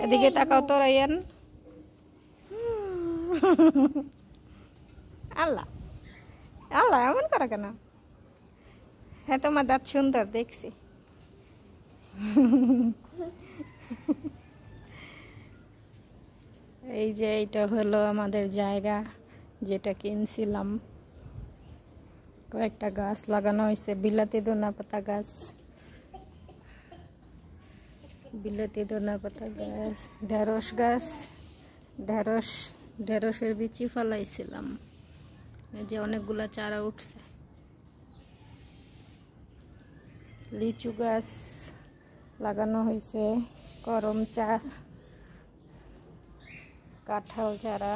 এদিকে তাকাও তো রায়ান। আল্লাহ আল্লাহ এমন করে কেন? হ্যাঁ তোমার দাঁত সুন্দর দেখছি। এই যে এইটা হলো আমাদের জায়গা যেটা কিনছিলাম। কয়েকটা গাছ লাগানো হয়েছে, বিলাতি ধনেপাতা গাছ, বিলাতি ধনেপাতা গাছ, ঢেঁড়স গাছ, ঢেঁড়সের বিচি ফলাইছিলাম। এই যে অনেকগুলা চারা উঠছে। লিচু গাছ লাগানো হয়েছে, করম চা, কাঁঠাল চারা,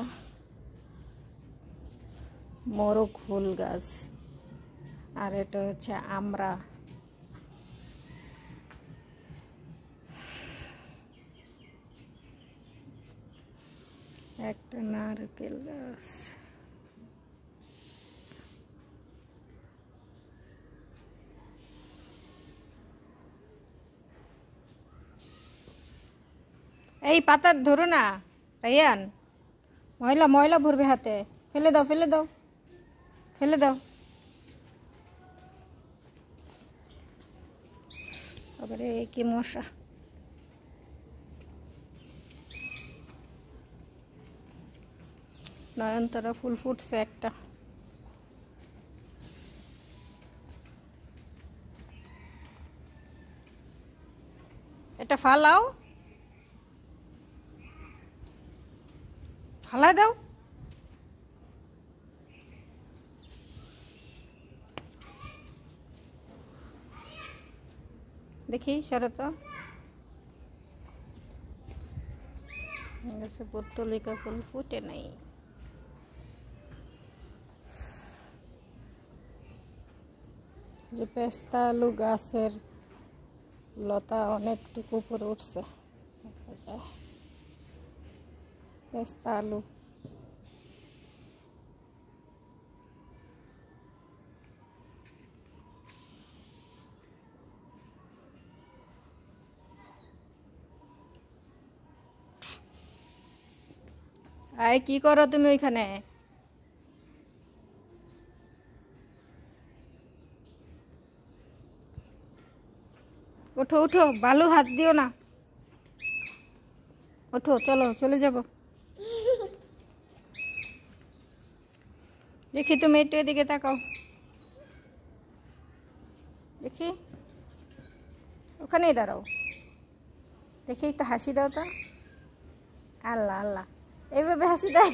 মোরগ ফুল গাছ, আর এটা হচ্ছে আমড়া। একটা নারকেল গাছ। এই পাতা ধরো না রায়ান, ময়লা ময়লা ভরবে হাতে। ফেলে দাও ফেলে দাও ফেলে দাও। আরে কি মশা। নয়নতারা ফুল ফুটছে একটা। এটা ফালাও, ফালা দাও। দেখি সরো তো। পত্তলিকা ফুল ফুটে নাই। যে পেস্তা আলু গাছের লতা অনেকটুকু উপরে উঠছে, দেখা যায় পেস্তা আলু। আয় কি করো তুমি ওইখানে? উঠো উঠো, বালু হাত দিও না। ওঠো চলো চলে যাব। দেখি তুমি একটু এদিকে তাকাও, দেখি ওখানেই দাঁড়াও। দেখি একটু হাসি দাও তো। আল্লাহ আল্লাহ, এইভাবে হাসি দেয়।